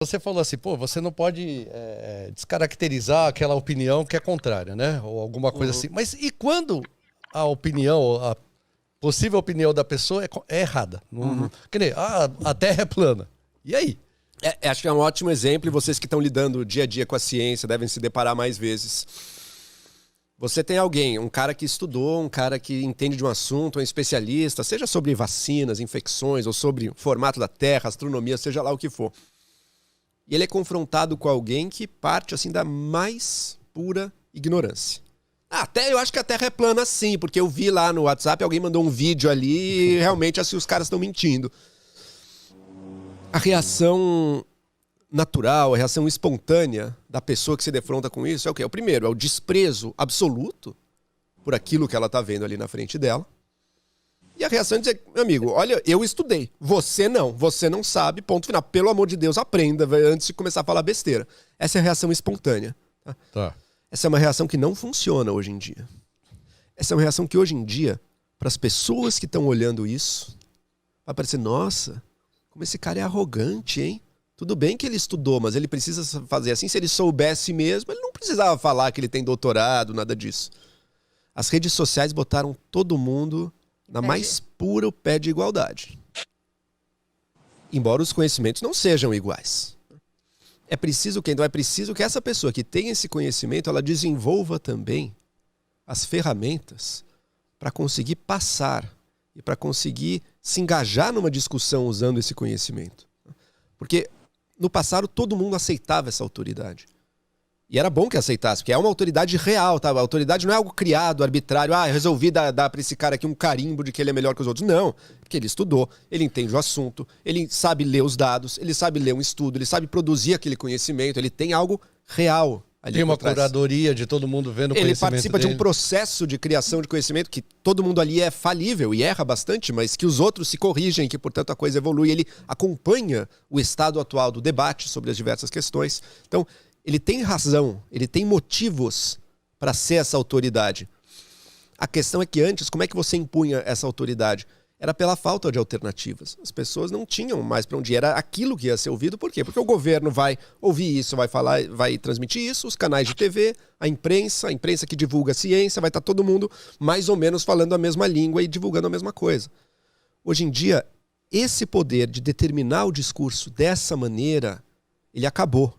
Você falou assim, pô, você não pode descaracterizar aquela opinião que é contrária, né? Ou alguma coisa assim. Mas e quando a opinião, a possível opinião da pessoa é errada? Que nem, a Terra é plana. E aí? Acho que é um ótimo exemplo e vocês que estão lidando dia a dia com a ciência devem se deparar mais vezes. Você tem alguém, um cara que estudou, um cara que entende de um assunto, um especialista, seja sobre vacinas, infecções, ou sobre o formato da Terra, astronomia, seja lá o que for. E ele é confrontado com alguém que parte assim da mais pura ignorância. Até eu acho que a Terra é plana sim, porque eu vi lá no WhatsApp, alguém mandou um vídeo ali e realmente assim os caras estão mentindo. A reação natural, a reação espontânea da pessoa que se defronta com isso é o quê? O primeiro, é o desprezo absoluto por aquilo que ela está vendo ali na frente dela. E a reação é dizer, meu amigo, olha, eu estudei, você não sabe, ponto final. Pelo amor de Deus, aprenda antes de começar a falar besteira. Essa é a reação espontânea. Tá. Essa é uma reação que não funciona hoje em dia. Essa é uma reação que hoje em dia, para as pessoas que estão olhando isso, vai parecer, nossa, como esse cara é arrogante, hein? Tudo bem que ele estudou, mas ele precisa fazer assim. Se ele soubesse mesmo, ele não precisava falar que ele tem doutorado, nada disso. As redes sociais botaram todo mundo na mais pura pé de igualdade. Embora os conhecimentos não sejam iguais. É preciso que, então é preciso que essa pessoa que tem esse conhecimento, ela desenvolva também as ferramentas para conseguir passar e para conseguir se engajar numa discussão usando esse conhecimento. Porque no passado todo mundo aceitava essa autoridade. E era bom que aceitasse, porque é uma autoridade real, tá? A autoridade não é algo criado, arbitrário. Eu resolvi dar para esse cara aqui um carimbo de que ele é melhor que os outros. Não, porque ele estudou, ele entende o assunto, ele sabe ler os dados, ele sabe ler um estudo, ele sabe produzir aquele conhecimento, ele tem algo real ali. Tem uma curadoria de todo mundo vendo o conhecimento. Ele participa de um processo de criação de conhecimento que todo mundo ali é falível e erra bastante, mas que os outros se corrigem, que portanto a coisa evolui. Ele acompanha o estado atual do debate sobre as diversas questões. Então, ele tem razão, ele tem motivos para ser essa autoridade. A questão é que antes, como é que você impunha essa autoridade? Era pela falta de alternativas. As pessoas não tinham mais para onde ir. Era aquilo que ia ser ouvido. Por quê? Porque o governo vai ouvir isso, vai falar, vai transmitir isso, os canais de TV, a imprensa que divulga a ciência, vai estar todo mundo mais ou menos falando a mesma língua e divulgando a mesma coisa. Hoje em dia, esse poder de determinar o discurso dessa maneira, ele acabou.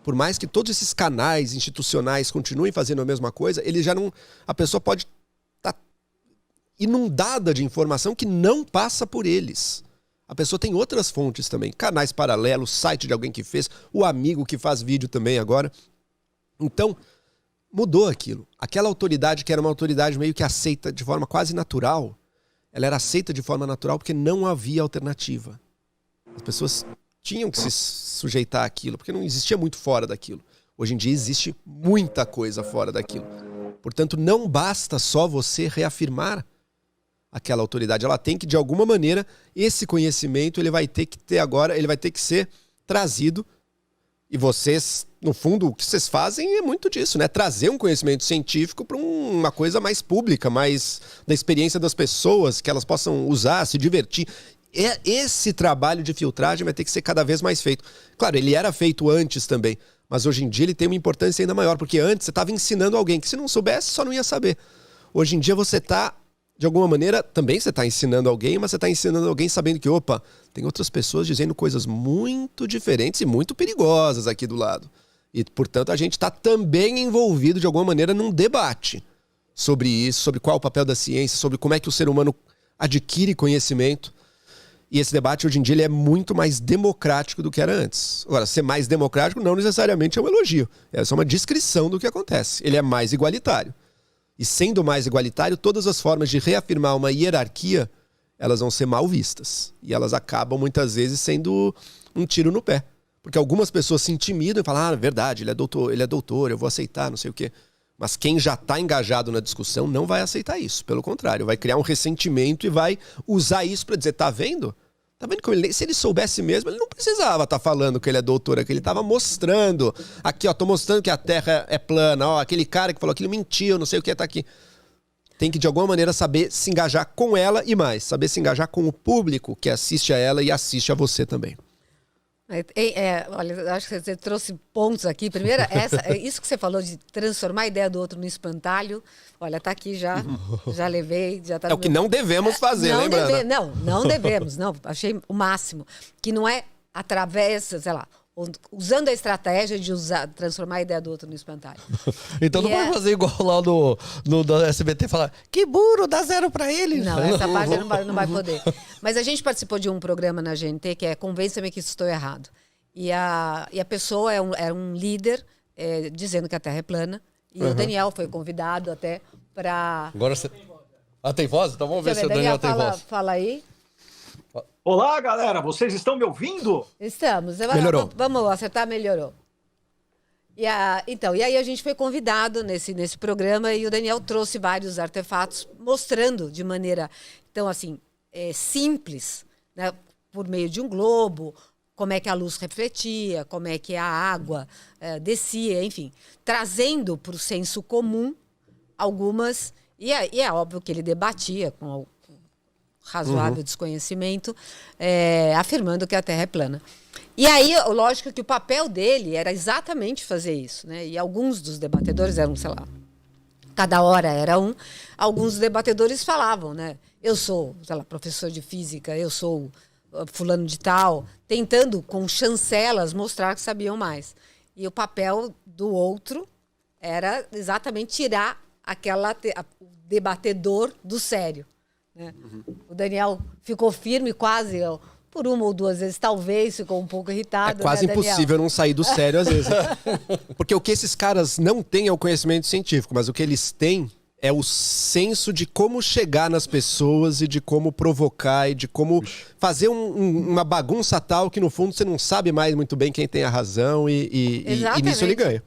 Por mais que todos esses canais institucionais continuem fazendo a mesma coisa, ele já não. A pessoa pode estar inundada de informação que não passa por eles. A pessoa tem outras fontes também, canais paralelos, site de alguém que fez, o amigo que faz vídeo também agora. Então, mudou aquilo. Aquela autoridade que era uma autoridade meio que aceita de forma quase natural, ela era aceita de forma natural porque não havia alternativa. As pessoas tinham que se sujeitar àquilo, porque não existia muito fora daquilo. Hoje em dia existe muita coisa fora daquilo. Portanto, não basta só você reafirmar aquela autoridade. Ela tem que, de alguma maneira, esse conhecimento ele vai ter que ter agora, ele vai ter que ser trazido. E vocês, no fundo, o que vocês fazem é muito disso, né? Trazer um conhecimento científico para uma coisa mais pública, mais da experiência das pessoas, que elas possam usar, se divertir. Esse trabalho de filtragem vai ter que ser cada vez mais feito. Claro, ele era feito antes também, mas hoje em dia ele tem uma importância ainda maior, porque antes você estava ensinando alguém que se não soubesse, só não ia saber. Hoje em dia você está, de alguma maneira, também você está ensinando alguém, mas você está ensinando alguém sabendo que, opa, tem outras pessoas dizendo coisas muito diferentes e muito perigosas aqui do lado. E, portanto, a gente está também envolvido, de alguma maneira, num debate sobre isso, sobre qual é o papel da ciência, sobre como é que o ser humano adquire conhecimento. E esse debate, hoje em dia, ele é muito mais democrático do que era antes. Agora, ser mais democrático não necessariamente é um elogio. É só uma descrição do que acontece. Ele é mais igualitário. E sendo mais igualitário, todas as formas de reafirmar uma hierarquia, elas vão ser mal vistas. E elas acabam, muitas vezes, sendo um tiro no pé. Porque algumas pessoas se intimidam e falam, é verdade, ele é doutor, eu vou aceitar, não sei o quê. Mas quem já está engajado na discussão não vai aceitar isso. Pelo contrário, vai criar um ressentimento e vai usar isso para dizer, tá vendo? Tá vendo como se ele soubesse mesmo, ele não precisava estar falando que ele é doutor, que ele estava mostrando. Aqui, ó, tô mostrando que a Terra é plana, ó, aquele cara que falou aquilo mentiu, não sei o que, tá aqui. Tem que, de alguma maneira, saber se engajar com ela e mais, saber se engajar com o público que assiste a ela e assiste a você também. Olha, eu acho que você trouxe pontos aqui. Primeiro, isso que você falou de transformar a ideia do outro no espantalho. Olha, tá aqui já levei, já tá. É o que não devemos fazer, lembra? Não devemos, não. Achei o máximo. Que não é através, sei lá, usando a estratégia de transformar a ideia do outro no espantalho. Então não pode fazer igual lá no da SBT, falar que burro, dá 0 pra ele. Não, essa parte não vai poder. Mas a gente participou de um programa na GNT que é Convença-me que estou errado. E a pessoa era um líder dizendo que a Terra é plana. E o Daniel foi convidado até para... Agora você... tem voz? Então vamos ver se o Daniel tem voz. Fala aí. Olá, galera, vocês estão me ouvindo? Estamos. Melhorou. Vamos acertar, melhorou. E aí a gente foi convidado nesse programa e o Daniel trouxe vários artefatos mostrando de maneira, então assim, simples, né, por meio de um globo, como é que a luz refletia, como é que a água descia, enfim, trazendo para o senso comum algumas... E é óbvio que ele debatia com razoável desconhecimento, afirmando que a Terra é plana. E aí, lógico que o papel dele era exatamente fazer isso, né? E alguns dos debatedores eram, sei lá, cada hora era um. Alguns debatedores falavam, né? Eu sou, sei lá, professor de física, eu sou fulano de tal, tentando com chancelas mostrar que sabiam mais. E o papel do outro era exatamente tirar o debatedor do sério. Né? O Daniel ficou firme quase, por uma ou duas vezes, talvez, ficou um pouco irritado. É quase impossível não sair do sério às vezes. Porque o que esses caras não têm é o conhecimento científico, mas o que eles têm é o senso de como chegar nas pessoas e de como provocar e de como fazer uma bagunça tal que, no fundo, você não sabe mais muito bem quem tem a razão e nisso ele ganha.